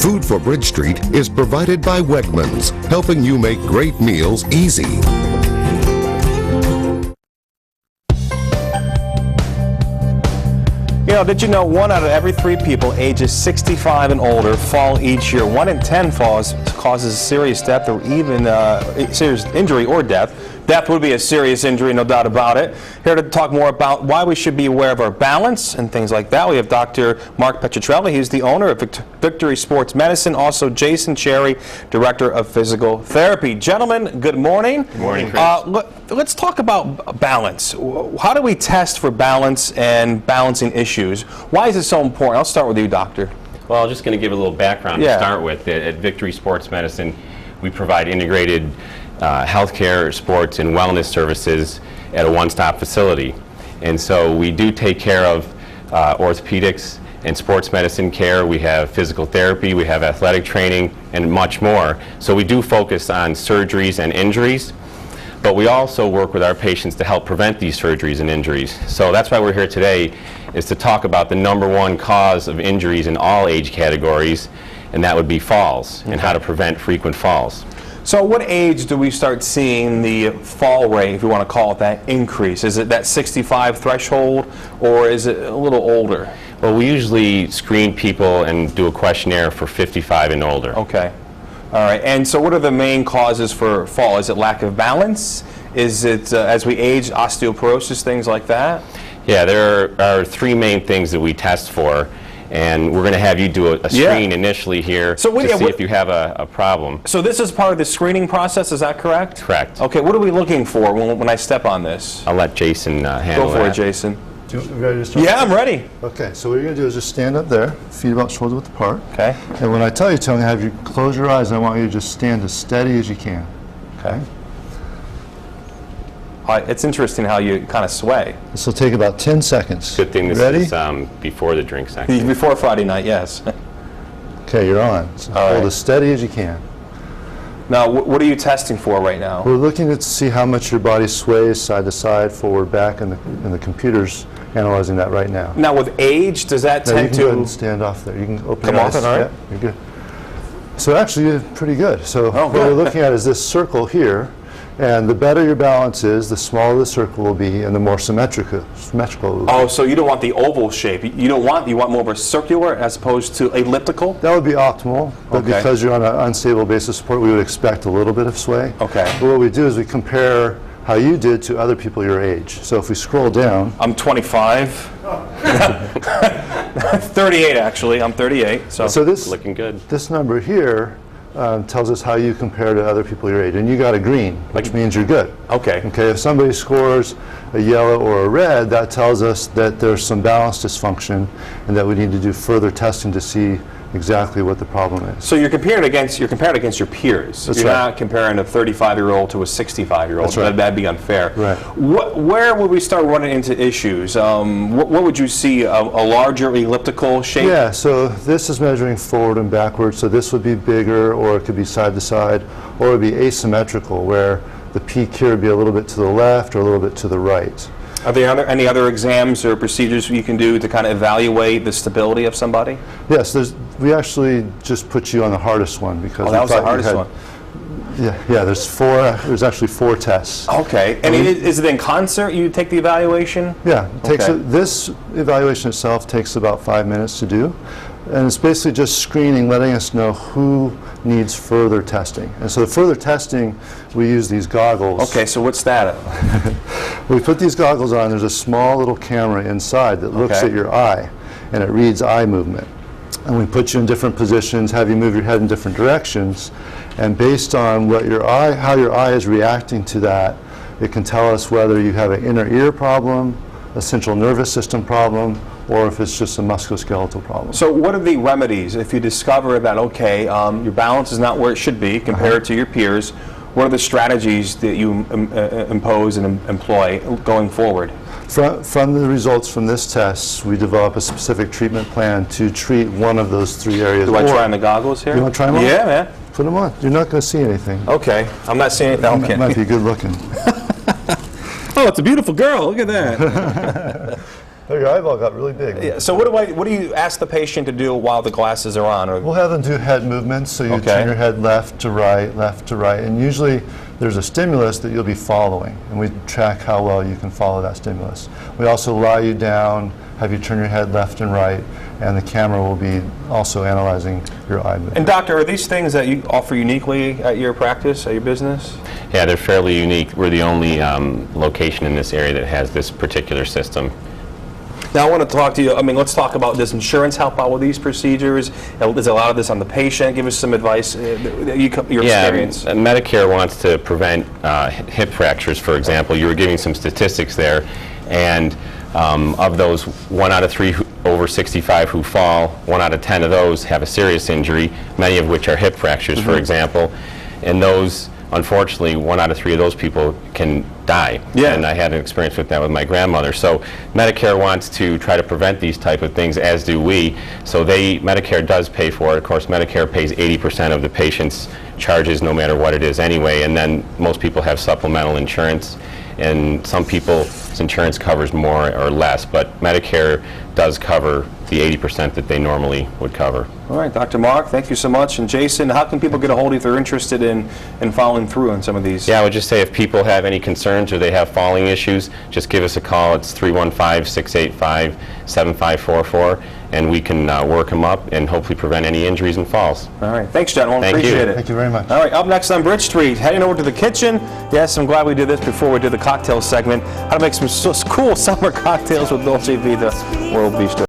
Food for Bridge Street is provided by Wegmans, helping you make great meals easy. You know, did you know 1 out of every 3 people ages 65 and older fall each year? 1 in 10 falls causes serious death or even serious injury or death. Death would be a serious injury, no doubt about it. Here to talk more about why we should be aware of our balance and things like that, we have Dr. Mark Petricelli. He's the owner of Victory Sports Medicine. Also, Jason Cherry, Director of Physical Therapy. Gentlemen, good morning. Good morning, Chris. Let's talk about balance. How do we test for balance and balancing issues? Why is it so important? I'll start with you, Doctor. Well, I'm just going to give a little background to start with. At Victory Sports Medicine, we provide integrated healthcare, sports, and wellness services at a one-stop facility. And so we do take care of orthopedics and sports medicine care. We have physical therapy, we have athletic training, and much more. So we do focus on surgeries and injuries, but we also work with our patients to help prevent these surgeries and injuries. So that's why we're here today, is to talk about the #1 cause of injuries in all age categories, and that would be falls, and how to prevent frequent falls. So what age do we start seeing the fall rate, if you want to call it that, increase? Is it that 65 threshold, or is it a little older? Well, we usually screen people and do a questionnaire for 55 and older. Okay. All right. And so what are the main causes for fall? Is it lack of balance? Is it, as we age, osteoporosis, things like that? Yeah, there are 3 main things that we test for. And we're going to have you do a screen initially here to see if you have a problem. So this is part of the screening process, is that correct? Correct. Okay, what are we looking for when I step on this? I'll let Jason handle that. Go for it, Jason. You ready to start? Yeah, I'm ready. Okay, so what you're going to do is just stand up there, feet about shoulder width apart. Okay. And when I tell you to, I'm going to have you close your eyes, and I want you to just stand as steady as you can. Okay. It's interesting how you kind of sway. This will take about 10 seconds. Good thing this is before the drink section. Before Friday night, yes. Okay, you're on. So hold as steady as you can. Now, what are you testing for right now? We're looking to see how much your body sways side to side, forward, back, and the computer's analyzing that right now. Now, with age, does that tend you can go ahead and stand off there. You can open your eyes. Come off it, all right? Yeah, you're good. So actually, you're pretty good. So what we're looking at is this circle here. And the better your balance is, the smaller the circle will be, and the more symmetrical it will be. Oh, so you don't want the oval shape. You want more of a circular as opposed to elliptical? That would be optimal, but because you're on an unstable base of support, we would expect a little bit of sway. Okay. But what we do is we compare how you did to other people your age. So if we scroll down. I'm 25. 38, actually. I'm 38. So this looking good. This number here tells us how you compare to other people your age, and you got a green, which means you're good. Okay. Okay. If somebody scores a yellow or a red, that tells us that there's some balance dysfunction, and that we need to do further testing to see exactly what the problem is. So you're compared against your peers. That's you're right. Not comparing a 35-year-old to a 65-year-old. That's right. That'd be unfair. Right. Where would we start running into issues? What would you see, a larger elliptical shape? Yeah, so this is measuring forward and backwards, so this would be bigger, or it could be side to side, or it would be asymmetrical, where the peak here would be a little bit to the left or a little bit to the right. Are there any other exams or procedures you can do to kind of evaluate the stability of somebody? Yes, we actually just put you on the hardest one because that was the hardest one. Yeah. There's actually 4 tests. Okay, and is it in concert? You take the evaluation? Yeah, this evaluation itself takes about 5 minutes to do, and it's basically just screening, letting us know who needs further testing. And so the further testing, we use these goggles. Okay, so what's that? We put these goggles on. There's a small little camera inside that looks at your eye, and it reads eye movement. And we put you in different positions, have you move your head in different directions, and based on what how your eye is reacting to that, it can tell us whether you have an inner ear problem, a central nervous system problem, or if it's just a musculoskeletal problem. So what are the remedies if you discover that, your balance is not where it should be compared to your peers? What are the strategies that you impose and employ going forward? From the results from this test, we develop a specific treatment plan to treat one of those 3 areas. Do I try on the goggles here? You want to try them on? Yeah, man. Put them on. You're not going to see anything. Okay. I'm not seeing anything. Okay. It might be good looking. Oh, it's a beautiful girl. Look at that. Oh, your eyeball got really big. Yeah, so what do you ask the patient to do while the glasses are on? We'll have them do head movements, so you turn your head left to right, and usually there's a stimulus that you'll be following, and we track how well you can follow that stimulus. We also lie you down, have you turn your head left and right, and the camera will be also analyzing your eye movement. And doctor, are these things that you offer uniquely at your practice, at your business? Yeah, they're fairly unique. We're the only location in this area that has this particular system. Now I want to talk to you, let's talk about, does insurance help out with these procedures? Is a lot of this on the patient? Give us some advice, your experience. Medicare wants to prevent hip fractures, for example. You were giving some statistics there, and of those 1 out of 3 over 65 who fall, 1 out of 10 of those have a serious injury, many of which are hip fractures, for example. And those, unfortunately, 1 out of 3 of those people can die. Yeah. And I had an experience with that with my grandmother. So Medicare wants to try to prevent these type of things, as do we. So Medicare does pay for it. Of course, Medicare pays 80% of the patient's charges, no matter what it is anyway. And then most people have supplemental insurance. And some people's insurance covers more or less, but Medicare does cover the 80% that they normally would cover. All right, Dr. Mark, thank you so much. And Jason, how can people get a hold of you if they're interested in following through on some of these? Yeah, I would just say if people have any concerns or they have falling issues, just give us a call. It's 315-685-7544, and we can work them up and hopefully prevent any injuries and falls. All right, thanks, gentlemen. Appreciate it. Thank you very much. All right, up next on Bridge Street, heading over to the kitchen. Yes, I'm glad we did this before we did the cocktail segment. How to make some cool summer cocktails with Dolce Vita World Bistro.